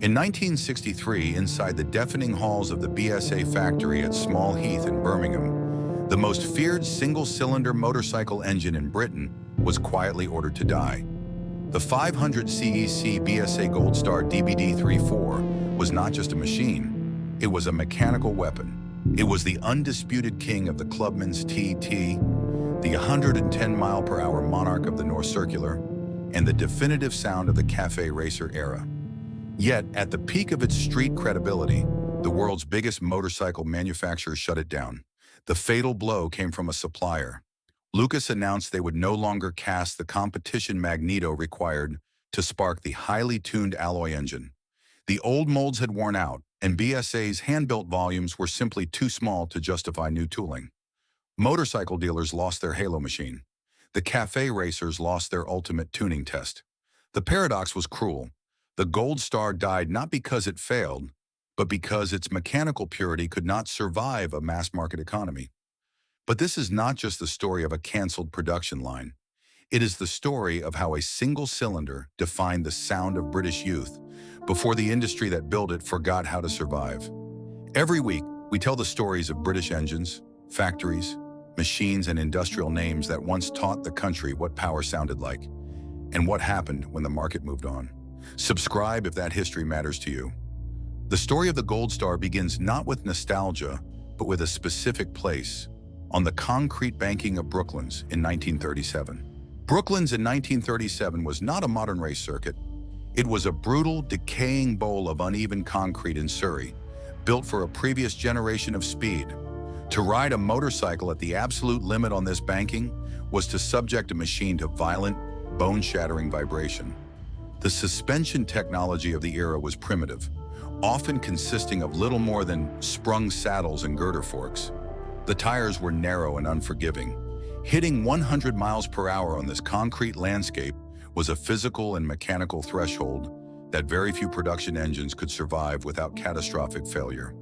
In 1963, inside the deafening halls of the BSA factory at Small Heath in Birmingham, the most feared single-cylinder motorcycle engine in Britain was quietly ordered to die. The 500 cc BSA Gold Star DBD34 was not just a machine, it was a mechanical weapon. It was the undisputed king of the Clubman's TT, the 110-mile-per-hour monarch of the North Circular, and the definitive sound of the café racer era. Yet, at the peak of its street credibility, the world's biggest motorcycle manufacturer shut it down. The fatal blow came from a supplier. Lucas announced they would no longer cast the competition magneto required to spark the highly tuned alloy engine. The old molds had worn out, and BSA's hand-built volumes were simply too small to justify new tooling. Motorcycle dealers lost their halo machine. The café racers lost their ultimate tuning test. The paradox was cruel. The Gold Star died not because it failed, but because its mechanical purity could not survive a mass-market economy. But this is not just the story of a canceled production line. It is the story of how a single cylinder defined the sound of British youth before the industry that built it forgot how to survive. Every week, we tell the stories of British engines, factories, machines, and industrial names that once taught the country what power sounded like and what happened when the market moved on. Subscribe if that history matters to you. The story of the Gold Star begins not with nostalgia, but with a specific place, on the concrete banking of Brooklands in 1937. Brooklands in 1937 was not a modern race circuit. It was a brutal, decaying bowl of uneven concrete in Surrey, built for a previous generation of speed. To ride a motorcycle at the absolute limit on this banking was to subject a machine to violent, bone-shattering vibration. The suspension technology of the era was primitive, often consisting of little more than sprung saddles and girder forks. The tires were narrow and unforgiving. Hitting 100 miles per hour on this concrete landscape was a physical and mechanical threshold that very few production engines could survive without catastrophic failure.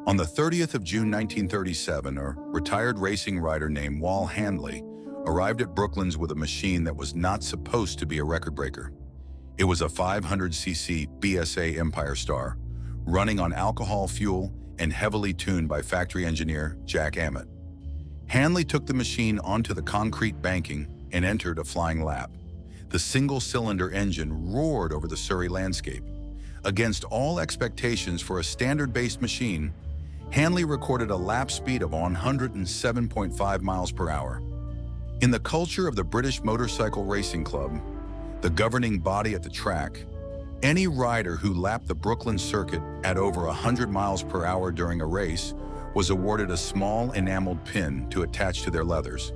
On the 30th of June 1937, a retired racing rider named Wal Handley arrived at Brooklands with a machine that was not supposed to be a record breaker. It was a 500cc BSA Empire Star, running on alcohol fuel and heavily tuned by factory engineer Jack Ammett. Handley took the machine onto the concrete banking and entered a flying lap. The single-cylinder engine roared over the Surrey landscape. Against all expectations for a standard-based machine, Handley recorded a lap speed of 107.5 miles per hour. In the culture of the British Motorcycle Racing Club, the governing body at the track, any rider who lapped the Brooklands circuit at over 100 miles per hour during a race was awarded a small enameled pin to attach to their leathers.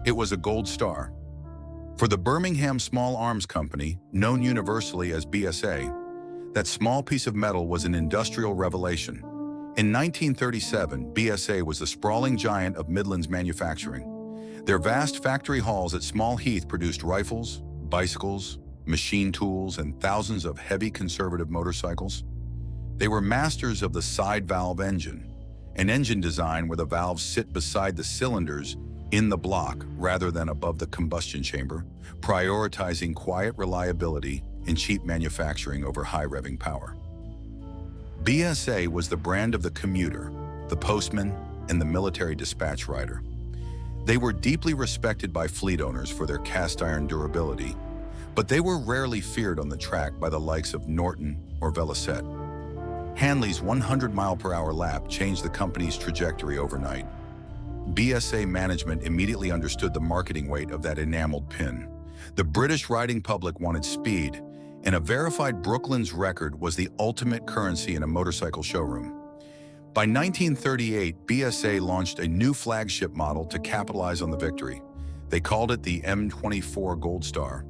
It was a Gold Star. For the Birmingham Small Arms Company, known universally as BSA, that small piece of metal was an industrial revelation. In 1937, BSA was the sprawling giant of Midlands manufacturing. Their vast factory halls at Small Heath produced rifles, bicycles, machine tools, and thousands of heavy conservative motorcycles. They were masters of the side valve engine, an engine design where the valves sit beside the cylinders in the block rather than above the combustion chamber, prioritizing quiet reliability and cheap manufacturing over high-revving power. BSA was the brand of the commuter, the postman, and the military dispatch rider. They were deeply respected by fleet owners for their cast-iron durability, but they were rarely feared on the track by the likes of Norton or Velocette. Handley's 100-mile-per-hour lap changed the company's trajectory overnight. BSA management immediately understood the marketing weight of that enameled pin. The British riding public wanted speed, and a verified Brooklands record was the ultimate currency in a motorcycle showroom. By 1938, BSA launched a new flagship model to capitalize on the victory. They called it the M24 Gold Star.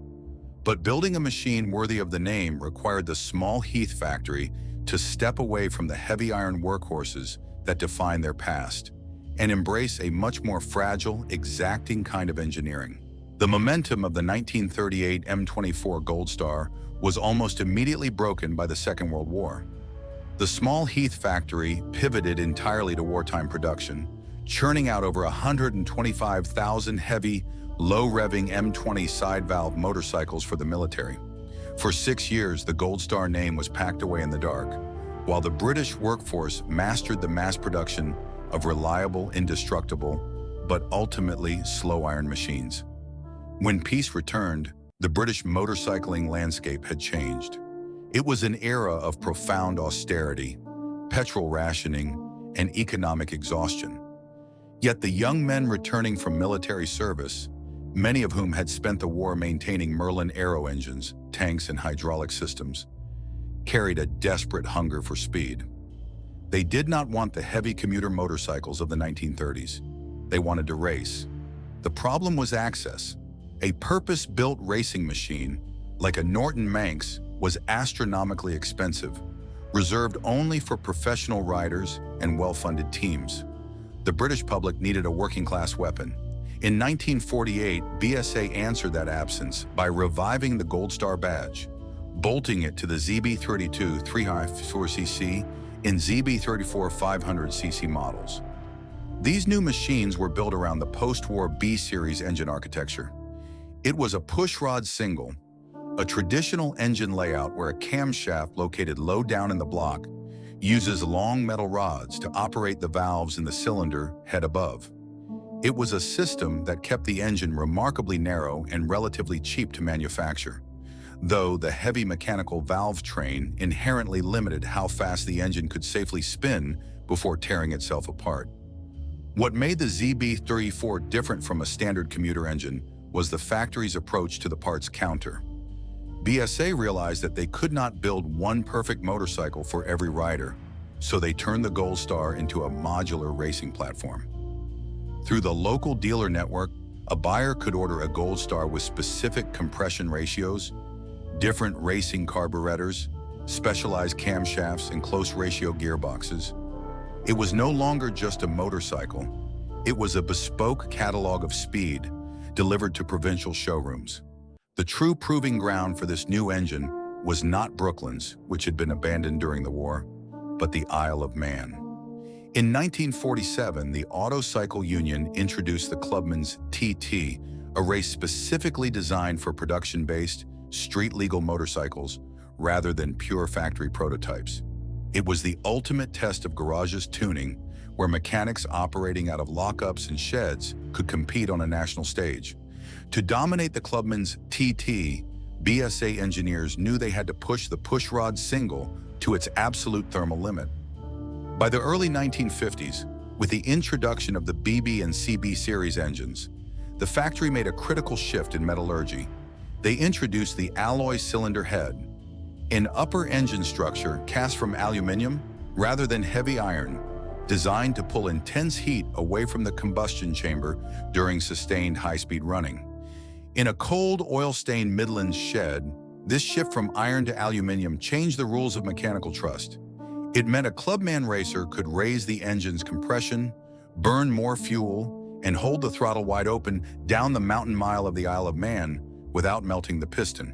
But building a machine worthy of the name required the Small Heath factory to step away from the heavy iron workhorses that defined their past and embrace a much more fragile, exacting kind of engineering. The momentum of the 1938 M24 Gold Star was almost immediately broken by the Second World War. The Small Heath factory pivoted entirely to wartime production, churning out over 125,000 heavy, low-revving M20 side valve motorcycles for the military. For 6 years, the Gold Star name was packed away in the dark, while the British workforce mastered the mass production of reliable, indestructible, but ultimately slow iron machines. When peace returned, the British motorcycling landscape had changed. It was an era of profound austerity, petrol rationing, and economic exhaustion. Yet the young men returning from military service, many of whom had spent the war maintaining Merlin aero engines, tanks, and hydraulic systems, carried a desperate hunger for speed. They did not want the heavy commuter motorcycles of the 1930s. They wanted to race. The problem was access. A purpose-built racing machine, like a Norton Manx, was astronomically expensive, reserved only for professional riders and well-funded teams. The British public needed a working-class weapon. In 1948, BSA answered that absence by reviving the Gold Star badge, bolting it to the ZB32 354cc and ZB34 500cc models. These new machines were built around the post-war B-series engine architecture. It was a pushrod single, a traditional engine layout where a camshaft located low down in the block uses long metal rods to operate the valves in the cylinder head above. It was a system that kept the engine remarkably narrow and relatively cheap to manufacture, though the heavy mechanical valve train inherently limited how fast the engine could safely spin before tearing itself apart. What made the ZB34 different from a standard commuter engine was the factory's approach to the parts counter. BSA realized that they could not build one perfect motorcycle for every rider, so they turned the Gold Star into a modular racing platform. Through the local dealer network, a buyer could order a Gold Star with specific compression ratios, different racing carburetors, specialized camshafts, and close ratio gearboxes. It was no longer just a motorcycle. It was a bespoke catalog of speed delivered to provincial showrooms. The true proving ground for this new engine was not Brooklands, which had been abandoned during the war, but the Isle of Man. In 1947, the Auto Cycle Union introduced the Clubman's TT, a race specifically designed for production-based, street-legal motorcycles rather than pure factory prototypes. It was the ultimate test of garagistes tuning, where mechanics operating out of lockups and sheds could compete on a national stage. To dominate the Clubman's TT, BSA engineers knew they had to push the pushrod single to its absolute thermal limit. By the early 1950s, with the introduction of the BB and CB series engines, the factory made a critical shift in metallurgy. They introduced the alloy cylinder head, an upper engine structure cast from aluminum rather than heavy iron, designed to pull intense heat away from the combustion chamber during sustained high-speed running. In a cold, oil-stained Midlands shed, this shift from iron to aluminum changed the rules of mechanical trust. It meant a Clubman racer could raise the engine's compression, burn more fuel, and hold the throttle wide open down the mountain mile of the Isle of Man without melting the piston.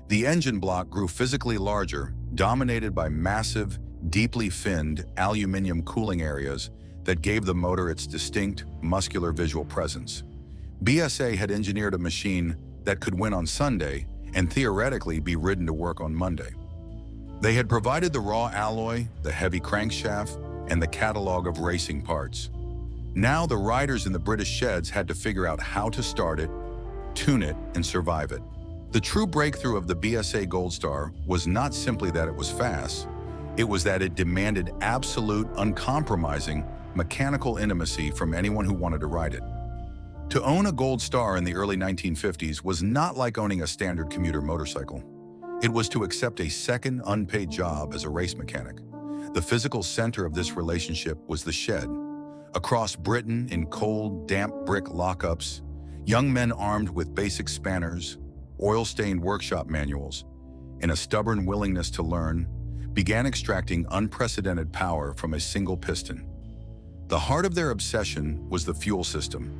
The engine block grew physically larger, dominated by massive, deeply finned aluminum cooling areas that gave the motor its distinct, muscular visual presence. BSA had engineered a machine that could win on Sunday and theoretically be ridden to work on Monday. They had provided the raw alloy, the heavy crankshaft, and the catalog of racing parts. Now the riders in the British sheds had to figure out how to start it, tune it, and survive it. The true breakthrough of the BSA Gold Star was not simply that it was fast, it was that it demanded absolute, uncompromising mechanical intimacy from anyone who wanted to ride it. To own a Gold Star in the early 1950s was not like owning a standard commuter motorcycle. It was to accept a second unpaid job as a race mechanic. The physical center of this relationship was the shed. Across Britain, in cold, damp brick lockups, young men armed with basic spanners, oil-stained workshop manuals, and a stubborn willingness to learn, began extracting unprecedented power from a single piston. The heart of their obsession was the fuel system.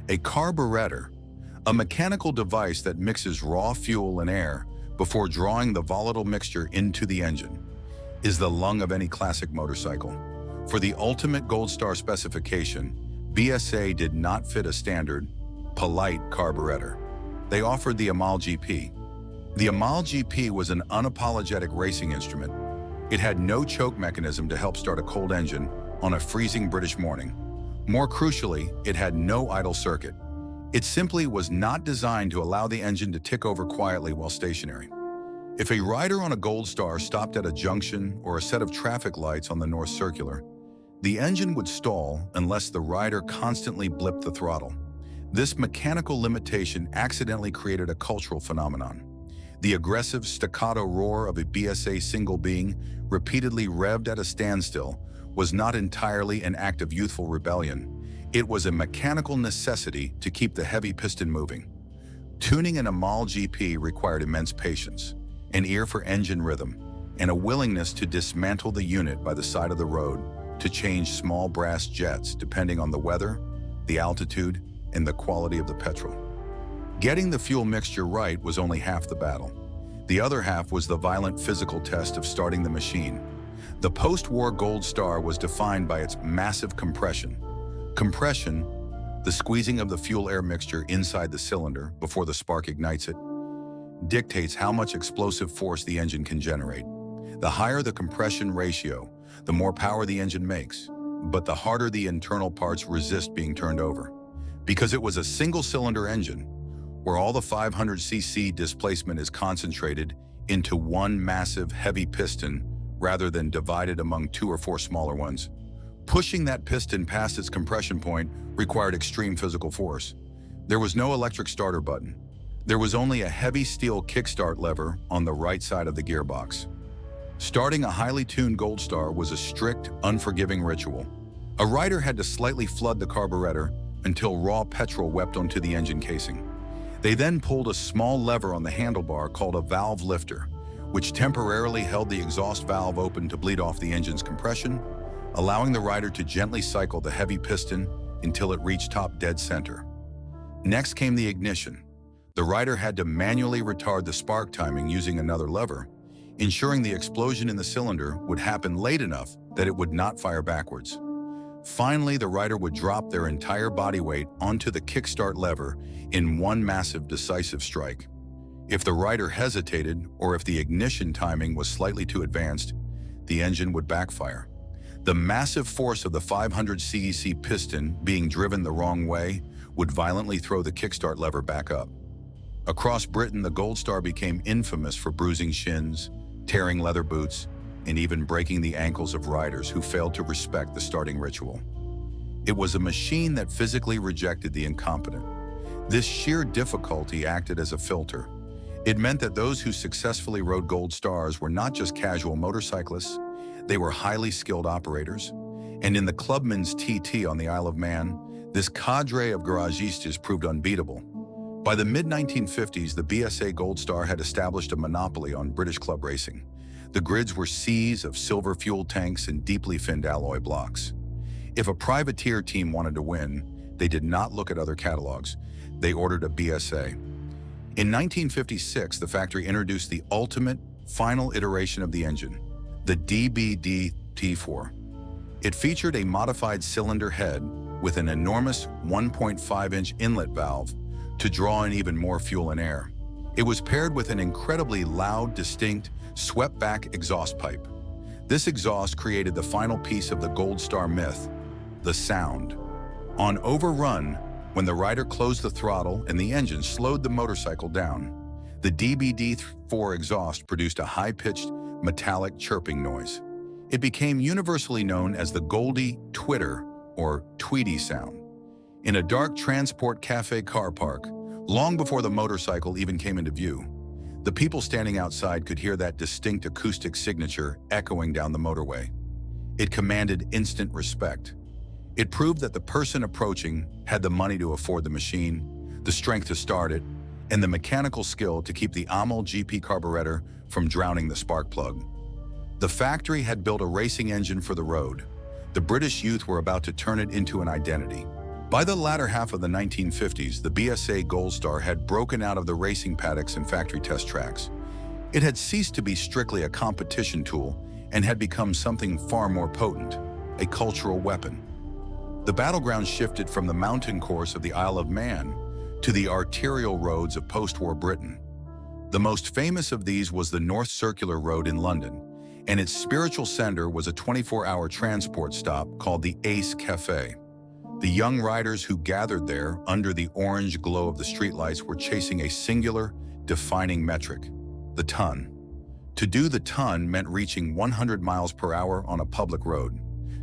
A carburetor, a mechanical device that mixes raw fuel and air before drawing the volatile mixture into the engine, is the lung of any classic motorcycle. For the ultimate Gold Star specification, BSA did not fit a standard, polite carburetor. They offered the Amal GP, The Amal GP was an unapologetic racing instrument. It had no choke mechanism to help start a cold engine on a freezing British morning. More crucially, it had no idle circuit. It simply was not designed to allow the engine to tick over quietly while stationary. If a rider on a Gold Star stopped at a junction or a set of traffic lights on the North Circular, the engine would stall unless the rider constantly blipped the throttle. This mechanical limitation accidentally created a cultural phenomenon. The aggressive staccato roar of a BSA single being, repeatedly revved at a standstill, was not entirely an act of youthful rebellion. It was a mechanical necessity to keep the heavy piston moving. Tuning an Amal GP required immense patience, an ear for engine rhythm, and a willingness to dismantle the unit by the side of the road to change small brass jets depending on the weather, the altitude, and the quality of the petrol. Getting the fuel mixture right was only half the battle. The other half was the violent physical test of starting the machine. The post-war Gold Star was defined by its massive compression. Compression, the squeezing of the fuel-air mixture inside the cylinder before the spark ignites it, dictates how much explosive force the engine can generate. The higher the compression ratio, the more power the engine makes, but the harder the internal parts resist being turned over. Because it was a single-cylinder engine, where all the 500cc displacement is concentrated into one massive, heavy piston rather than divided among 2 or 4 smaller ones. Pushing that piston past its compression point required extreme physical force. There was no electric starter button. There was only a heavy steel kickstart lever on the right side of the gearbox. Starting a highly tuned Gold Star was a strict, unforgiving ritual. A rider had to slightly flood the carburetor until raw petrol wept onto the engine casing. They then pulled a small lever on the handlebar called a valve lifter, which temporarily held the exhaust valve open to bleed off the engine's compression, allowing the rider to gently cycle the heavy piston until it reached top dead center. Next came the ignition. The rider had to manually retard the spark timing using another lever, ensuring the explosion in the cylinder would happen late enough that it would not fire backwards. Finally, the rider would drop their entire body weight onto the kickstart lever in one massive decisive strike. If the rider hesitated or if the ignition timing was slightly too advanced, the engine would backfire. The massive force of the 500cc piston being driven the wrong way would violently throw the kickstart lever back up. Across Britain, the Gold Star became infamous for bruising shins, tearing leather boots, and even breaking the ankles of riders who failed to respect the starting ritual. It was a machine that physically rejected the incompetent. This sheer difficulty acted as a filter. It meant that those who successfully rode Gold Stars were not just casual motorcyclists, they were highly skilled operators. And in the Clubman's TT on the Isle of Man, this cadre of garagistes proved unbeatable. By the mid-1950s, the BSA Gold Star had established a monopoly on British club racing. The grids were seas of silver fuel tanks and deeply finned alloy blocks. If a privateer team wanted to win, they did not look at other catalogs. They ordered a BSA. In 1956, the factory introduced the ultimate, final iteration of the engine, the DBD34. It featured a modified cylinder head with an enormous 1.5-inch inlet valve to draw in even more fuel and air. It was paired with an incredibly loud, distinct, swept-back exhaust pipe. This exhaust created the final piece of the Gold Star myth, the sound. On overrun, when the rider closed the throttle and the engine slowed the motorcycle down, the DBD34 exhaust produced a high-pitched, metallic chirping noise. It became universally known as the Goldie Twitter or Tweety sound. In a dark transport café car park, long before the motorcycle even came into view, the people standing outside could hear that distinct acoustic signature echoing down the motorway. It commanded instant respect. It proved that the person approaching had the money to afford the machine, the strength to start it, and the mechanical skill to keep the Amal GP carburetor from drowning the spark plug. The factory had built a racing engine for the road. The British youth were about to turn it into an identity. By the latter half of the 1950s, the BSA Gold Star had broken out of the racing paddocks and factory test tracks. It had ceased to be strictly a competition tool and had become something far more potent, a cultural weapon. The battleground shifted from the mountain course of the Isle of Man to the arterial roads of post-war Britain. The most famous of these was the North Circular Road in London, and its spiritual center was a 24-hour transport stop called the Ace Café. The young riders who gathered there under the orange glow of the streetlights were chasing a singular, defining metric: the ton. To do the ton meant reaching 100 miles per hour on a public road.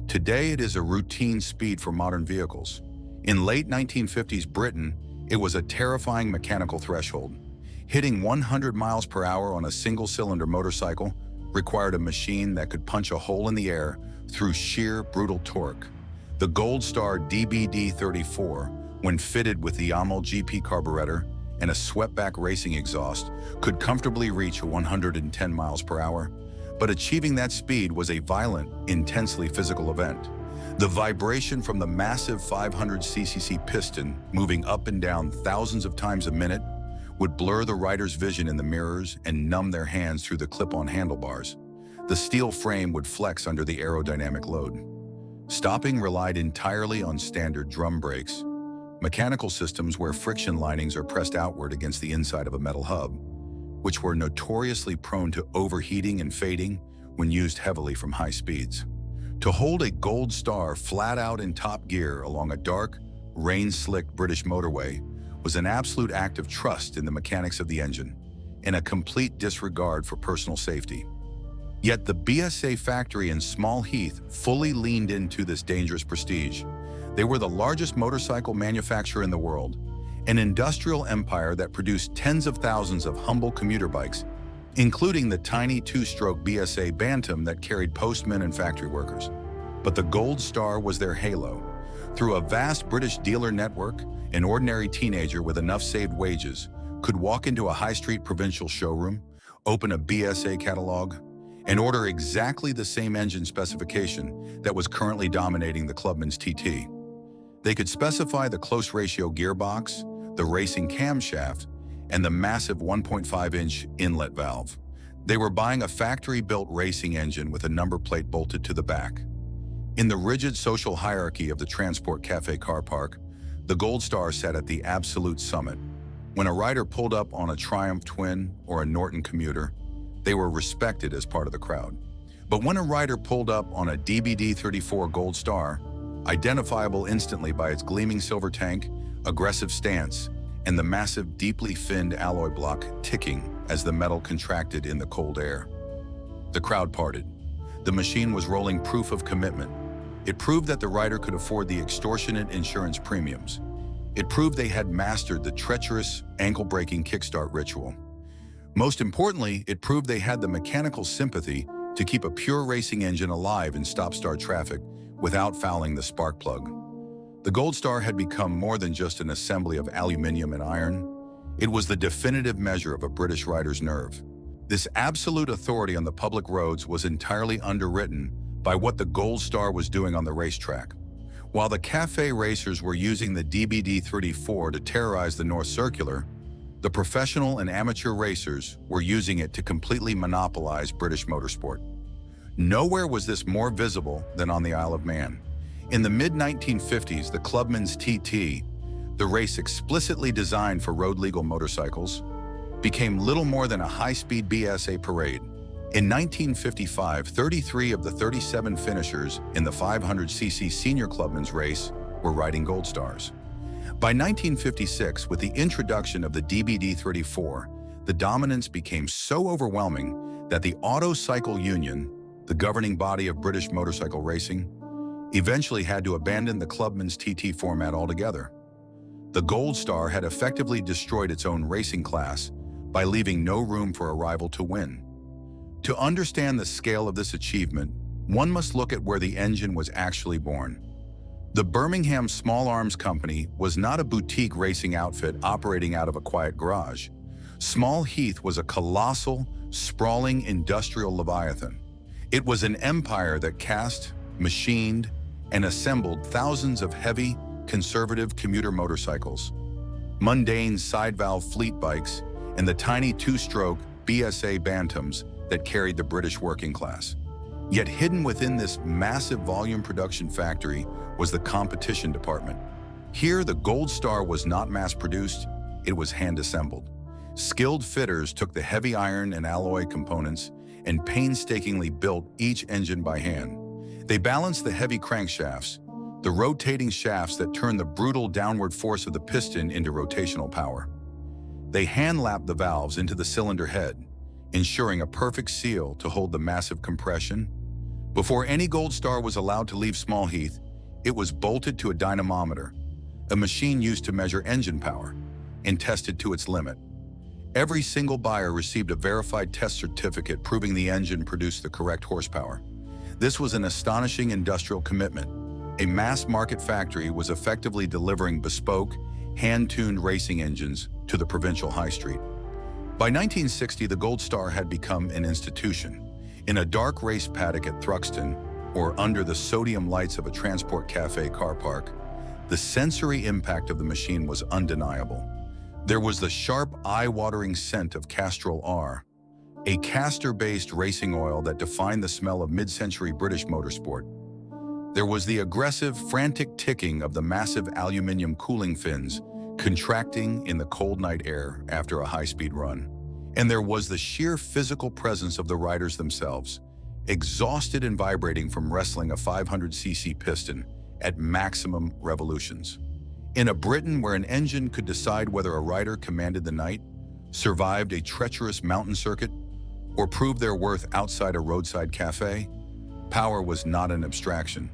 Today, it is a routine speed for modern vehicles. In late 1950s Britain, it was a terrifying mechanical threshold. Hitting 100 miles per hour on a single-cylinder motorcycle required a machine that could punch a hole in the air through sheer brutal torque. The Gold Star DBD34, when fitted with the GP carburetor and a swept-back racing exhaust, could comfortably reach 110 miles per hour. But achieving that speed was a violent, intensely physical event. The vibration from the massive 500cc piston moving up and down thousands of times a minute would blur the rider's vision in the mirrors and numb their hands through the clip-on handlebars. The steel frame would flex under the aerodynamic load. Stopping relied entirely on standard drum brakes, mechanical systems where friction linings are pressed outward against the inside of a metal hub, which were notoriously prone to overheating and fading when used heavily from high speeds. To hold a Gold Star flat out in top gear along a dark, rain-slicked British motorway was an absolute act of trust in the mechanics of the engine and a complete disregard for personal safety. Yet the BSA factory in Small Heath fully leaned into this dangerous prestige. They were the largest motorcycle manufacturer in the world, an industrial empire that produced tens of thousands of humble commuter bikes, including the tiny two-stroke BSA Bantam that carried postmen and factory workers. But the Gold Star was their halo. Through a vast British dealer network, an ordinary teenager with enough saved wages could walk into a high-street provincial showroom, open a BSA catalog, and order exactly the same engine specification that was currently dominating the Clubman's TT. They could specify the close ratio gearbox, the racing camshaft, and the massive 1.5-inch inlet valve. They were buying a factory-built racing engine with a number plate bolted to the back. In the rigid social hierarchy of the transport café car park, the Gold Star sat at the absolute summit. When a rider pulled up on a Triumph Twin or a Norton commuter, they were respected as part of the crowd. But when a rider pulled up on a DBD34 Gold Star, identifiable instantly by its gleaming silver tank, aggressive stance, and the massive, deeply finned alloy block ticking as the metal contracted in the cold air. The crowd parted. The machine was rolling proof of commitment. It proved that the rider could afford the extortionate insurance premiums. It proved they had mastered the treacherous, ankle-breaking kickstart ritual. Most importantly, it proved they had the mechanical sympathy to keep a pure racing engine alive in stop-start traffic without fouling the spark plug. The Gold Star had become more than just an assembly of aluminium and iron. It was the definitive measure of a British rider's nerve. This absolute authority on the public roads was entirely underwritten by what the Gold Star was doing on the racetrack. While the café racers were using the DBD34 to terrorize the North Circular, the professional and amateur racers were using it to completely monopolize British motorsport. Nowhere was this more visible than on the Isle of Man. In the mid-1950s, the Clubman's TT, the race explicitly designed for road-legal motorcycles, became little more than a high-speed BSA parade. In 1955, 33 of the 37 finishers in the 500cc Senior Clubman's race were riding Gold Stars. By 1956, with the introduction of the DBD34, the dominance became so overwhelming that the Auto Cycle Union, the governing body of British motorcycle racing, eventually had to abandon the Clubman's TT format altogether. The Gold Star had effectively destroyed its own racing class by leaving no room for a rival to win. To understand the scale of this achievement, one must look at where the engine was actually born. The Birmingham Small Arms Company was not a boutique racing outfit operating out of a quiet garage. Small Heath was a colossal, sprawling industrial leviathan. It was an empire that cast, machined, and assembled thousands of heavy, conservative commuter motorcycles, mundane side-valve fleet bikes, and the tiny two-stroke BSA Bantams that carried the British working class. Yet hidden within this massive volume production factory was the competition department. Here, the Gold Star was not mass-produced, it was hand-assembled. Skilled fitters took the heavy iron and alloy components and painstakingly built each engine by hand. They balanced the heavy crankshafts, the rotating shafts that turned the brutal downward force of the piston into rotational power. They hand-lapped the valves into the cylinder head, ensuring a perfect seal to hold the massive compression. Before any Gold Star was allowed to leave Small Heath, it was bolted to a dynamometer, a machine used to measure engine power, and tested to its limit. Every single buyer received a verified test certificate proving the engine produced the correct horsepower. This was an astonishing industrial commitment. A mass-market factory was effectively delivering bespoke, hand-tuned racing engines to the provincial high street. By 1960, the Gold Star had become an institution. In a dark race paddock at Thruxton, or under the sodium lights of a transport café car park, the sensory impact of the machine was undeniable. There was the sharp, eye-watering scent of Castrol R, a castor-based racing oil that defined the smell of mid-century British motorsport. There was the aggressive, frantic ticking of the massive aluminium cooling fins, contracting in the cold night air after a high-speed run. And there was the sheer physical presence of the riders themselves, exhausted and vibrating from wrestling a 500cc piston at maximum revolutions. In a Britain where an engine could decide whether a rider commanded the night, survived a treacherous mountain circuit, or proved their worth outside a roadside cafe, power was not an abstraction.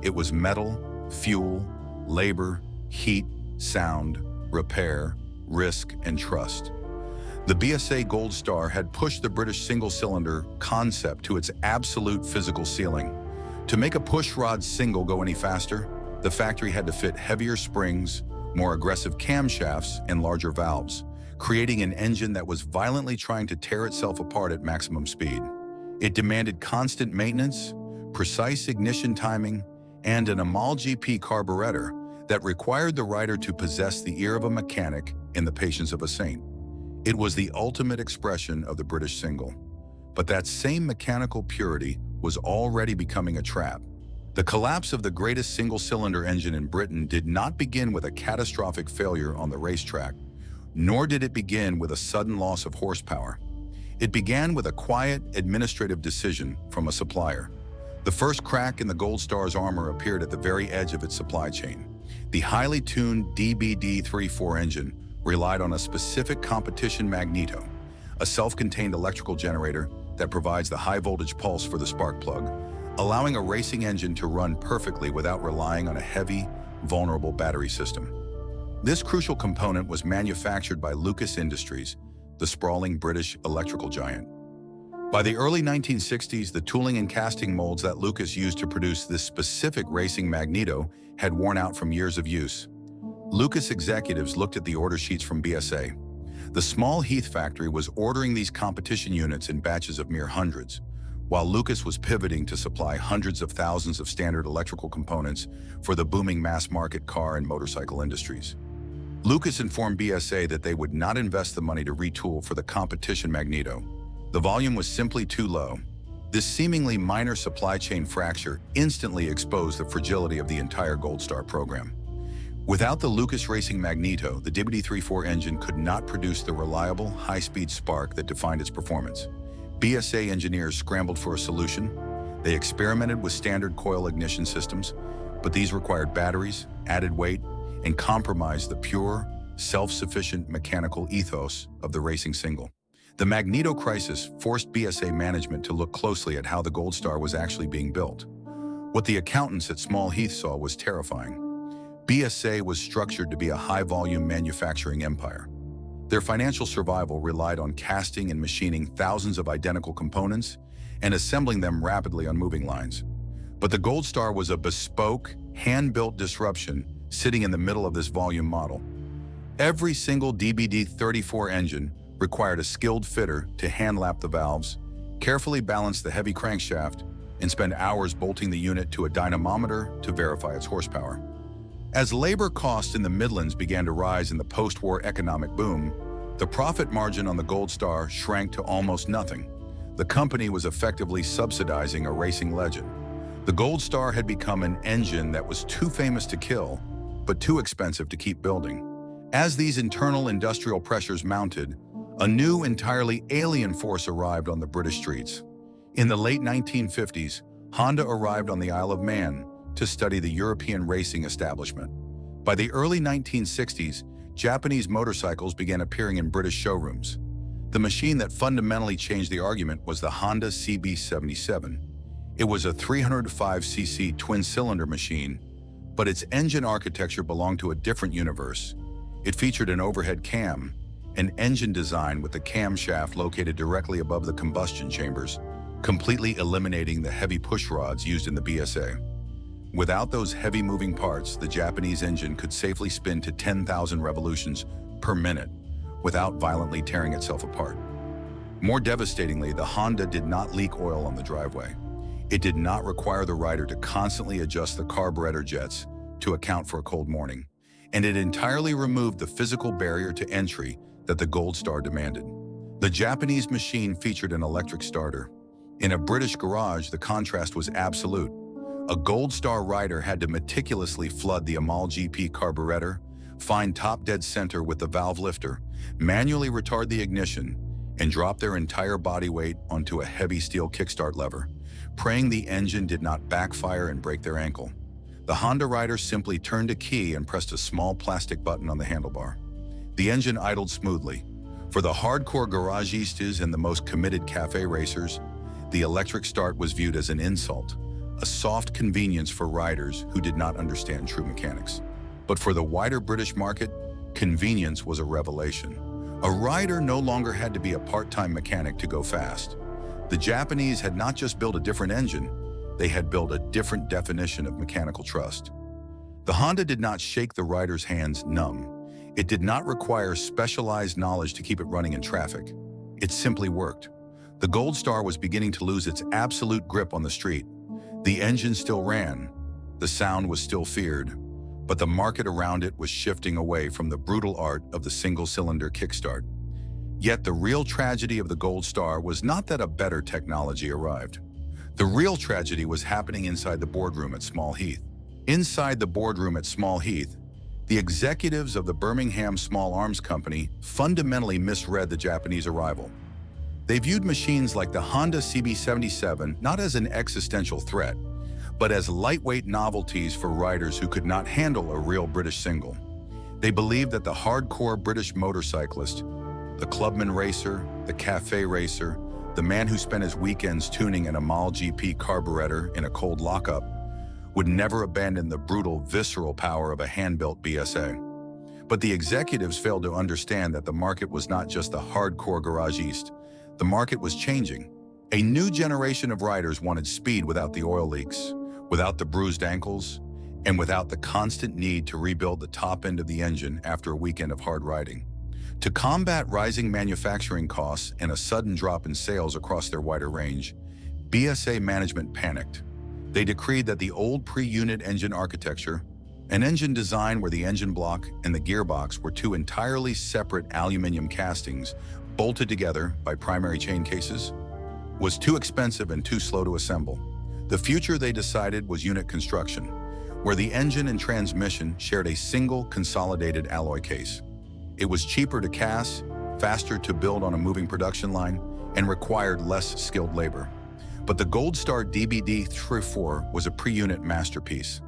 It was metal, fuel, labor, heat, sound, repair, risk, and trust. The BSA Gold Star had pushed the British single-cylinder concept to its absolute physical ceiling. To make a pushrod single go any faster, the factory had to fit heavier springs, more aggressive camshafts, and larger valves, creating an engine that was violently trying to tear itself apart at maximum speed. It demanded constant maintenance, precise ignition timing, and an Mould carburetor that required the rider to possess the ear of a mechanic and the patience of a saint. It was the ultimate expression of the British single. But that same mechanical purity was already becoming a trap. The collapse of the greatest single-cylinder engine in Britain did not begin with a catastrophic failure on the racetrack, nor did it begin with a sudden loss of horsepower. It began with a quiet, administrative decision from a supplier. The first crack in the Gold Star's armor appeared at the very edge of its supply chain. The highly tuned DBD34 engine relied on a specific competition magneto, a self-contained electrical generator that provides the high-voltage pulse for the spark plug, allowing a racing engine to run perfectly without relying on a heavy, vulnerable battery system. This crucial component was manufactured by Lucas Industries, the sprawling British electrical giant. By the early 1960s, the tooling and casting molds that Lucas used to produce this specific racing magneto had worn out from years of use. Lucas executives looked at the order sheets from BSA. The small Heath factory was ordering these competition units in batches of mere hundreds, while Lucas was pivoting to supply hundreds of thousands of standard electrical components for the booming mass-market car and motorcycle industries. Lucas informed BSA that they would not invest the money to retool for the competition magneto. The volume was simply too low. This seemingly minor supply chain fracture instantly exposed the fragility of the entire Gold Star program. Without the Lucas Racing Magneto, the DBD34 engine could not produce the reliable, high-speed spark that defined its performance. BSA engineers scrambled for a solution. They experimented with standard coil ignition systems, but these required batteries, added weight, and compromised the pure, self-sufficient mechanical ethos of the racing single. The Magneto crisis forced BSA management to look closely at how the Gold Star was actually being built. What the accountants at Small Heath saw was terrifying. BSA was structured to be a high-volume manufacturing empire. Their financial survival relied on casting and machining thousands of identical components and assembling them rapidly on moving lines. But the Gold Star was a bespoke, hand-built disruption sitting in the middle of this volume model. Every single DBD34 engine required a skilled fitter to hand-lap the valves, carefully balance the heavy crankshaft, and spend hours bolting the unit to a dynamometer to verify its horsepower. As labor costs in the Midlands began to rise in the post-war economic boom, the profit margin on the Gold Star shrank to almost nothing. The company was effectively subsidizing a racing legend. The Gold Star had become an engine that was too famous to kill, but too expensive to keep building. As these internal industrial pressures mounted, A new, entirely alien force arrived on the British streets. In the late 1950s, Honda arrived on the Isle of Man to study the European racing establishment. By the early 1960s, Japanese motorcycles began appearing in British showrooms. The machine that fundamentally changed the argument was the Honda CB77. It was a 305cc twin-cylinder machine, but its engine architecture belonged to a different universe. It featured an overhead cam, an engine design with the camshaft located directly above the combustion chambers, completely eliminating the heavy push rods used in the BSA. Without those heavy moving parts, the Japanese engine could safely spin to 10,000 revolutions per minute without violently tearing itself apart. More devastatingly, the Honda did not leak oil on the driveway. It did not require the rider to constantly adjust the carburetor jets to account for a cold morning, and it entirely removed the physical barrier to entry that the Gold Star demanded. The Japanese machine featured an electric starter. In a British garage, the contrast was absolute. A Gold Star rider had to meticulously flood the Amal GP carburetor, find top dead center with the valve lifter, manually retard the ignition, and drop their entire body weight onto a heavy steel kickstart lever, praying the engine did not backfire and break their ankle. The Honda rider simply turned a key and pressed a small plastic button on the handlebar. The engine idled smoothly. For the hardcore garagistes and the most committed café racers, the electric start was viewed as an insult, a soft convenience for riders who did not understand true mechanics. But for the wider British market, convenience was a revelation. A rider no longer had to be a part-time mechanic to go fast. The Japanese had not just built a different engine, they had built a different definition of mechanical trust. The Honda did not shake the rider's hands numb. It did not require specialized knowledge to keep it running in traffic. It simply worked. The Gold Star was beginning to lose its absolute grip on the street. The engine still ran, the sound was still feared, but the market around it was shifting away from the brutal art of the single-cylinder kickstart. Yet the real tragedy of the Gold Star was not that a better technology arrived. The real tragedy was happening inside the boardroom at Small Heath. Inside the boardroom at Small Heath, the executives of the Birmingham Small Arms Company fundamentally misread the Japanese arrival. They viewed machines like the Honda CB77 not as an existential threat, but as lightweight novelties for riders who could not handle a real British single. They believed that the hardcore British motorcyclist, the Clubman racer, the café racer, the man who spent his weekends tuning an Amal GP carburetor in a cold lockup, would never abandon the brutal, visceral power of a hand-built BSA. But the executives failed to understand that the market was not just the hardcore garagiste. The market was changing. A new generation of riders wanted speed without the oil leaks, without the bruised ankles, and without the constant need to rebuild the top end of the engine after a weekend of hard riding. To combat rising manufacturing costs and a sudden drop in sales across their wider range, BSA management panicked. They decreed that the old pre-unit engine architecture, an engine design where the engine block and the gearbox were two entirely separate aluminum castings bolted together by primary chain cases, was too expensive and too slow to assemble. The future, they decided, was unit construction, where the engine and transmission shared a single consolidated alloy case. It was cheaper to cast, faster to build on a moving production line, and required less skilled labor. But the Gold Star DBD34 was a pre-unit masterpiece.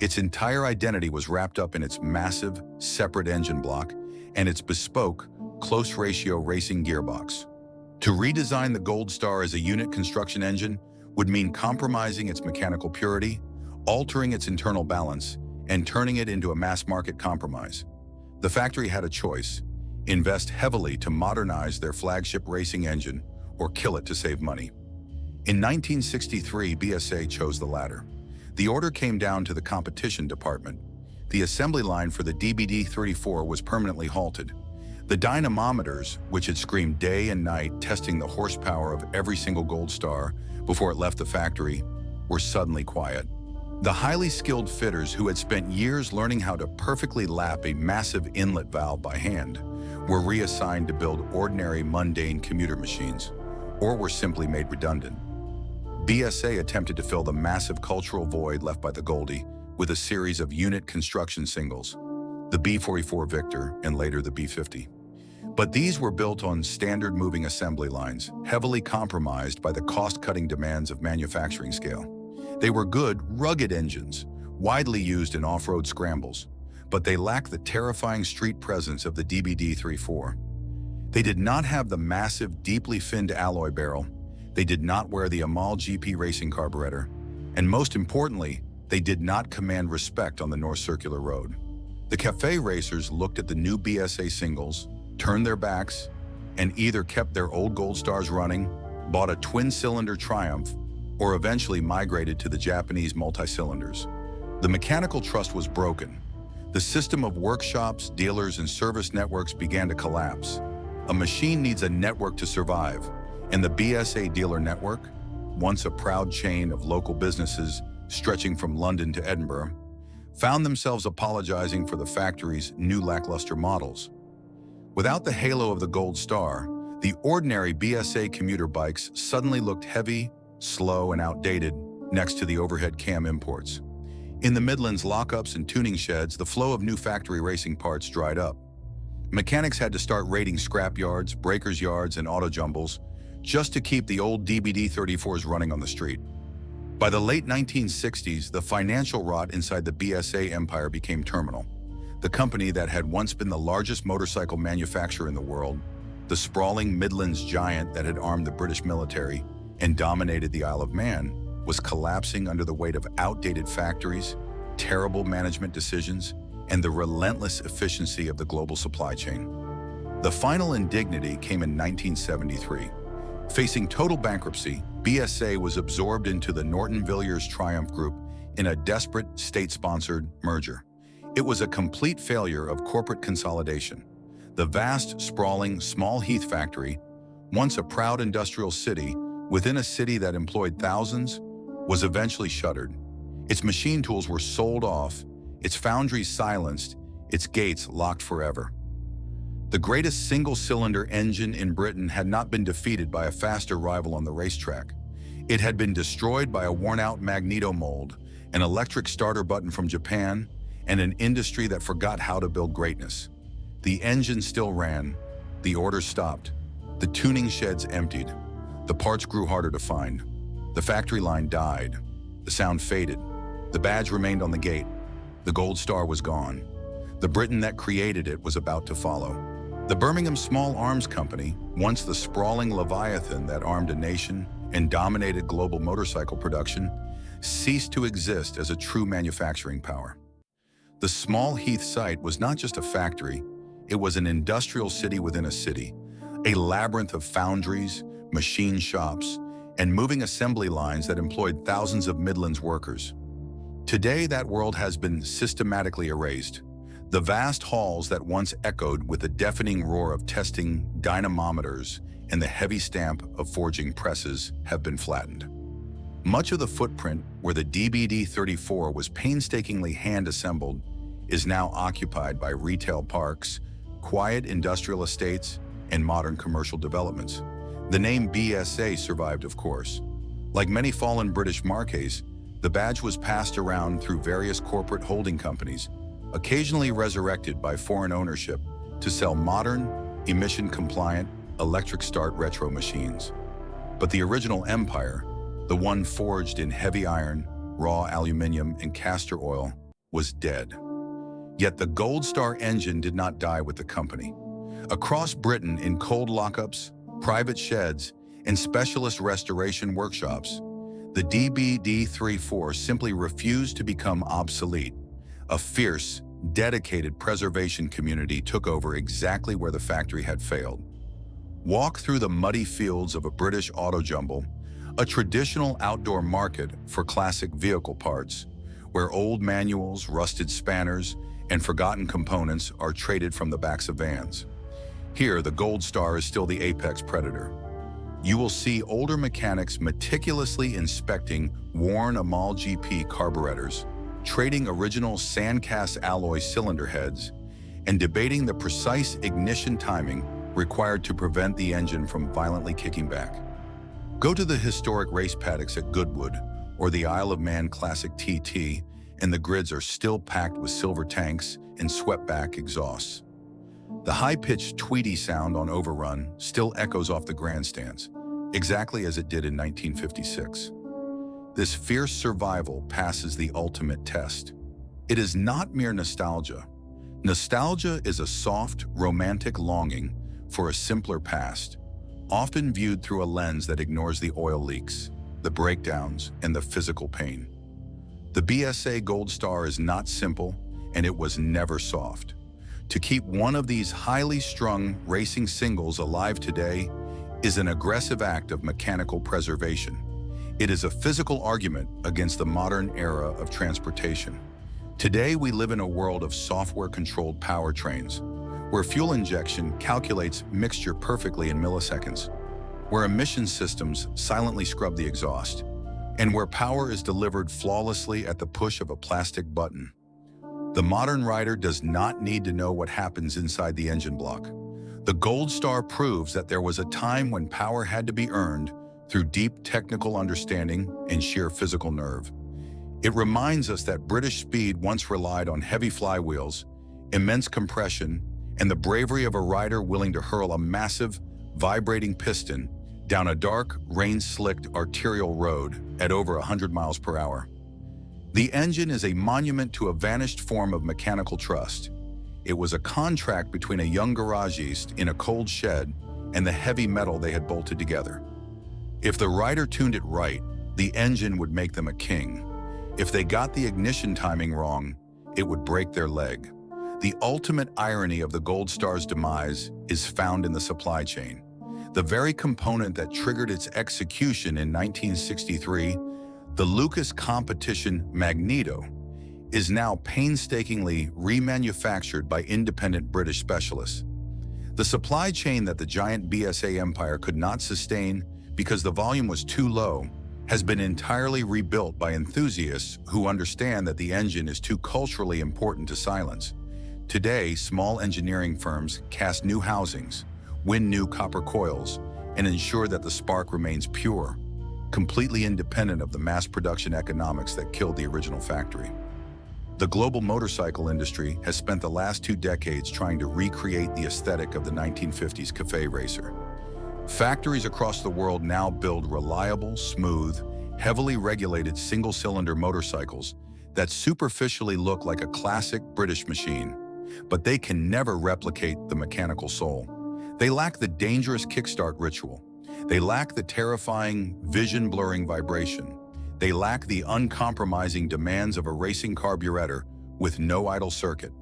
Its entire identity was wrapped up in its massive, separate engine block and its bespoke, close-ratio racing gearbox. To redesign the Gold Star as a unit construction engine would mean compromising its mechanical purity, altering its internal balance, and turning it into a mass-market compromise. The factory had a choice: invest heavily to modernize their flagship racing engine or kill it to save money. In 1963, BSA chose the latter. The order came down to the competition department. The assembly line for the DBD34 was permanently halted. The dynamometers, which had screamed day and night testing the horsepower of every single Gold Star before it left the factory, were suddenly quiet. The highly skilled fitters who had spent years learning how to perfectly lap a massive inlet valve by hand were reassigned to build ordinary, mundane commuter machines, or were simply made redundant. BSA attempted to fill the massive cultural void left by the Goldie with a series of unit construction singles, the B44 Victor and later the B50. But these were built on standard moving assembly lines, heavily compromised by the cost-cutting demands of manufacturing scale. They were good, rugged engines, widely used in off-road scrambles, but they lacked the terrifying street presence of the DBD34. They did not have the massive, deeply finned alloy barrel, they did not wear the Amal GP racing carburetor, and most importantly, they did not command respect on the North Circular Road. The café racers looked at the new BSA singles, turned their backs, and either kept their old Gold Stars running, bought a twin-cylinder Triumph, or eventually migrated to the Japanese multi-cylinders. The mechanical trust was broken. The system of workshops, dealers, and service networks began to collapse. A machine needs a network to survive, and the BSA dealer network, once a proud chain of local businesses stretching from London to Edinburgh, found themselves apologizing for the factory's new lackluster models. Without the halo of the Gold Star, the ordinary BSA commuter bikes suddenly looked heavy, slow, and outdated next to the overhead cam imports. In the Midlands lockups and tuning sheds, the flow of new factory racing parts dried up. Mechanics had to start raiding scrap yards, breakers yards, and auto jumbles just to keep the old DBD34s running on the street. By the late 1960s, the financial rot inside the BSA empire became terminal. The company that had once been the largest motorcycle manufacturer in the world, the sprawling Midlands giant that had armed the British military and dominated the Isle of Man, was collapsing under the weight of outdated factories, terrible management decisions, and the relentless efficiency of the global supply chain. The final indignity came in 1973. Facing total bankruptcy, BSA was absorbed into the Norton Villiers Triumph Group in a desperate state-sponsored merger. It was a complete failure of corporate consolidation. The vast, sprawling, small Heath factory, once a proud industrial city within a city that employed thousands, was eventually shuttered. Its machine tools were sold off, its foundries silenced, its gates locked forever. The greatest single-cylinder engine in Britain had not been defeated by a faster rival on the racetrack. It had been destroyed by a worn-out magneto mold, an electric starter button from Japan, and an industry that forgot how to build greatness. The engine still ran, the orders stopped, the tuning sheds emptied, the parts grew harder to find. The factory line died, the sound faded, the badge remained on the gate, the Gold Star was gone. The Britain that created it was about to follow. The Birmingham Small Arms Company, once the sprawling leviathan that armed a nation and dominated global motorcycle production, ceased to exist as a true manufacturing power. The small Heath site was not just a factory, it was an industrial city within a city, a labyrinth of foundries, machine shops, and moving assembly lines that employed thousands of Midlands workers. Today, that world has been systematically erased. The vast halls that once echoed with the deafening roar of testing dynamometers and the heavy stamp of forging presses have been flattened. Much of the footprint where the DBD34 was painstakingly hand-assembled is now occupied by retail parks, quiet industrial estates, and modern commercial developments. The name BSA survived, of course. Like many fallen British marques, the badge was passed around through various corporate holding companies, occasionally resurrected by foreign ownership to sell modern, emission-compliant, electric start retro machines. But the original empire, the one forged in heavy iron, raw aluminium, and castor oil, was dead. Yet the Gold Star engine did not die with the company. Across Britain, in cold lockups, private sheds, and specialist restoration workshops, the DBD34 simply refused to become obsolete. A fierce, dedicated preservation community took over exactly where the factory had failed. Walk through the muddy fields of a British auto jumble, a traditional outdoor market for classic vehicle parts, where old manuals, rusted spanners, and forgotten components are traded from the backs of vans. Here, the Gold Star is still the apex predator. You will see older mechanics meticulously inspecting worn Amal GP carburetors, trading original sandcast alloy cylinder heads, and debating the precise ignition timing required to prevent the engine from violently kicking back. Go to the historic race paddocks at Goodwood or the Isle of Man Classic TT, and the grids are still packed with silver tanks and swept-back exhausts. The high-pitched tweety sound on Overrun still echoes off the grandstands, exactly as it did in 1956. This fierce survival passes the ultimate test. It is not mere nostalgia. Nostalgia is a soft, romantic longing for a simpler past, often viewed through a lens that ignores the oil leaks, the breakdowns, and the physical pain. The BSA Gold Star is not simple, and it was never soft. To keep one of these highly strung racing singles alive today is an aggressive act of mechanical preservation. It is a physical argument against the modern era of transportation. Today, we live in a world of software-controlled powertrains, where fuel injection calculates mixture perfectly in milliseconds, where emission systems silently scrub the exhaust, and where power is delivered flawlessly at the push of a plastic button. The modern rider does not need to know what happens inside the engine block. The Gold Star proves that there was a time when power had to be earned through deep technical understanding and sheer physical nerve. It reminds us that British speed once relied on heavy flywheels, immense compression, and the bravery of a rider willing to hurl a massive, vibrating piston down a dark, rain-slicked arterial road at over 100 miles per hour. The engine is a monument to a vanished form of mechanical trust. It was a contract between a young garagiste in a cold shed and the heavy metal they had bolted together. If the rider tuned it right, the engine would make them a king. If they got the ignition timing wrong, it would break their leg. The ultimate irony of the Gold Star's demise is found in the supply chain. The very component that triggered its execution in 1963, the Lucas competition magneto, is now painstakingly remanufactured by independent British specialists. The supply chain that the giant BSA empire could not sustain because the volume was too low has been entirely rebuilt by enthusiasts who understand that the engine is too culturally important to silence. Today, small engineering firms cast new housings, win new copper coils, and ensure that the spark remains pure, completely independent of the mass production economics that killed the original factory. The global motorcycle industry has spent the last 2 decades trying to recreate the aesthetic of the 1950s café racer. Factories across the world now build reliable, smooth, heavily regulated single-cylinder motorcycles that superficially look like a classic British machine, but they can never replicate the mechanical soul. They lack the dangerous kickstart ritual. They lack the terrifying, vision-blurring vibration. They lack the uncompromising demands of a racing carburetor with no idle circuit.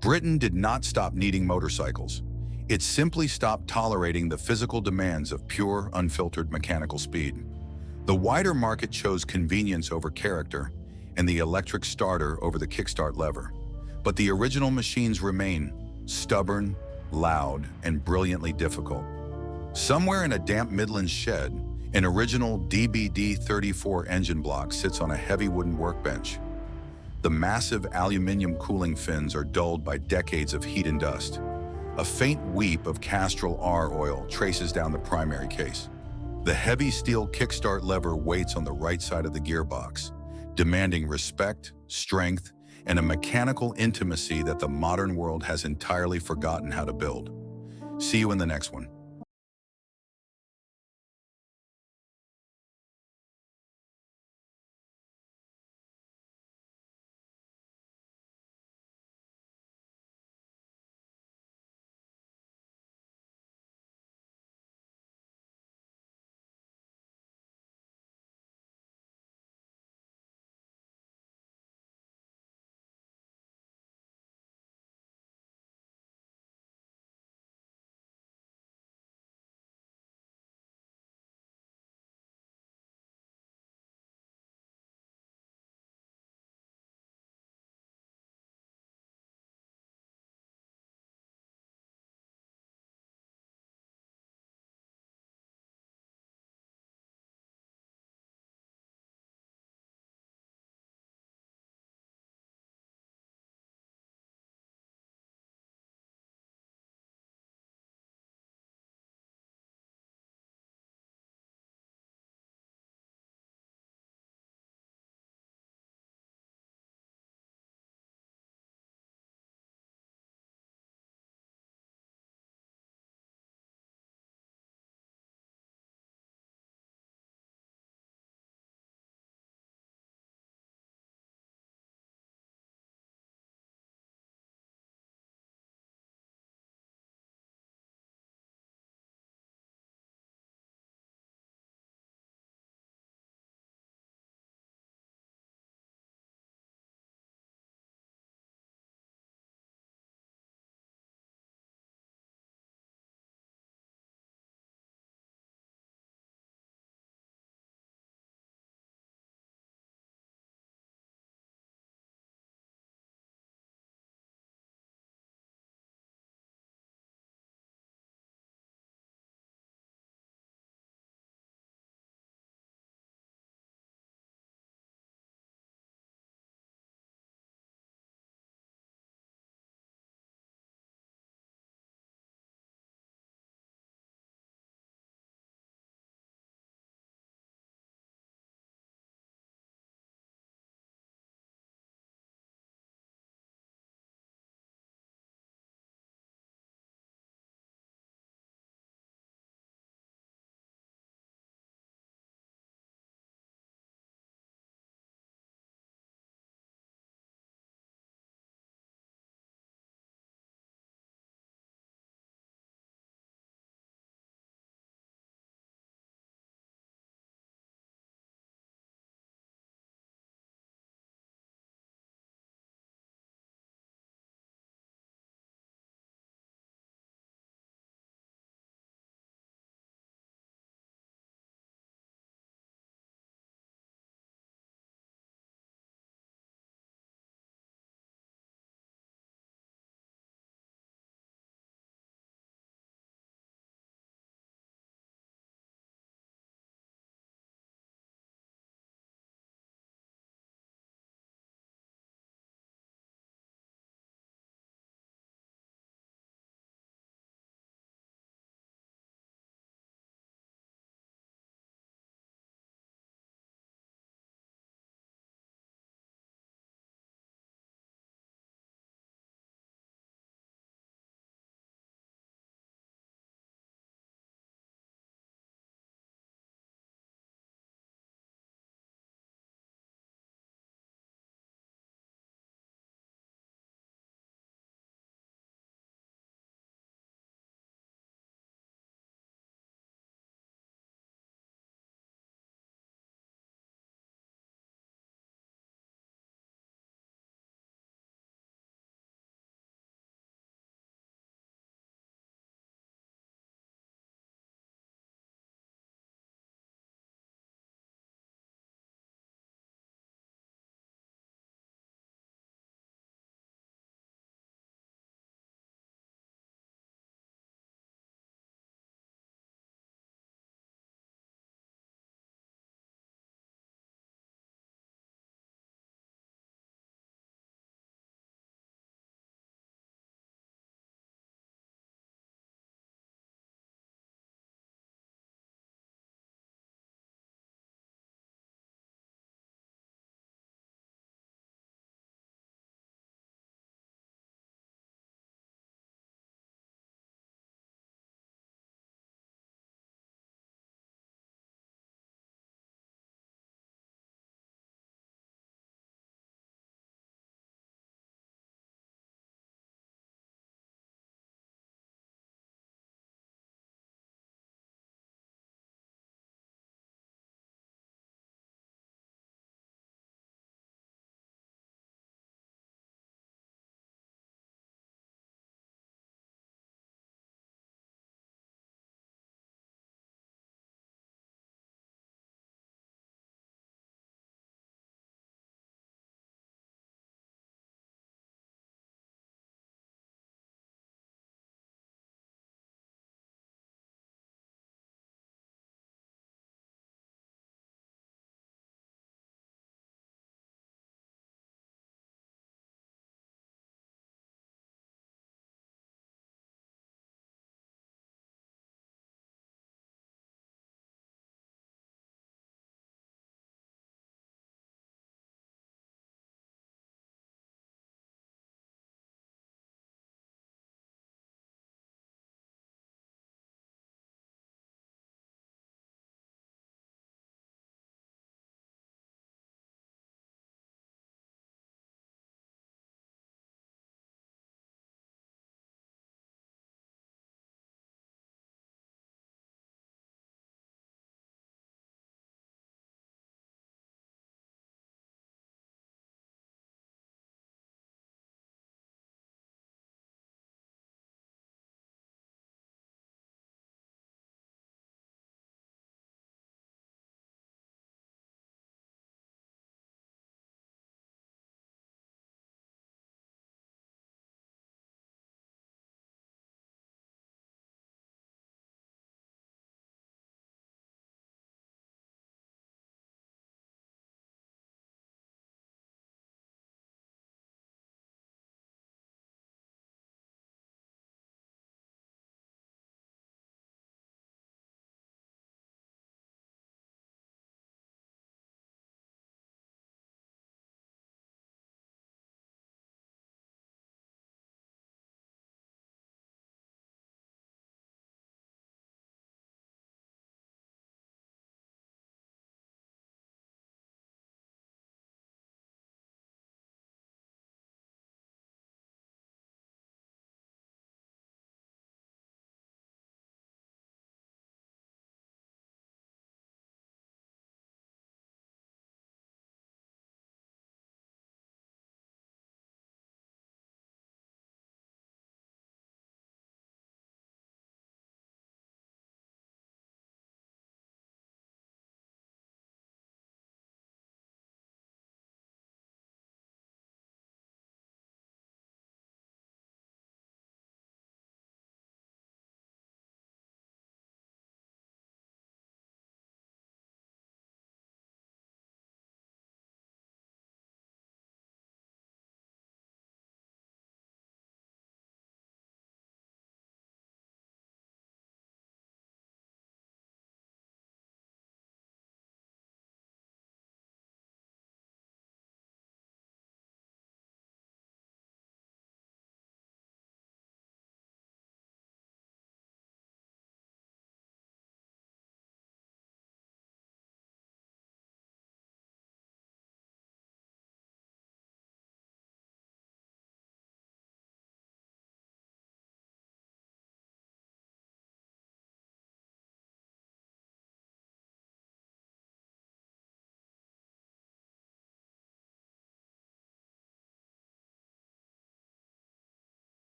Britain did not stop needing motorcycles. It simply stopped tolerating the physical demands of pure, unfiltered mechanical speed. The wider market chose convenience over character and the electric starter over the kickstart lever. But the original machines remain stubborn, loud, and brilliantly difficult. Somewhere in a damp Midlands shed, an original DBD34 engine block sits on a heavy wooden workbench. The massive aluminum cooling fins are dulled by decades of heat and dust. A faint weep of Castrol R oil traces down the primary case. The heavy steel kickstart lever waits on the right side of the gearbox, demanding respect, strength, and a mechanical intimacy that the modern world has entirely forgotten how to build. See you in the next one.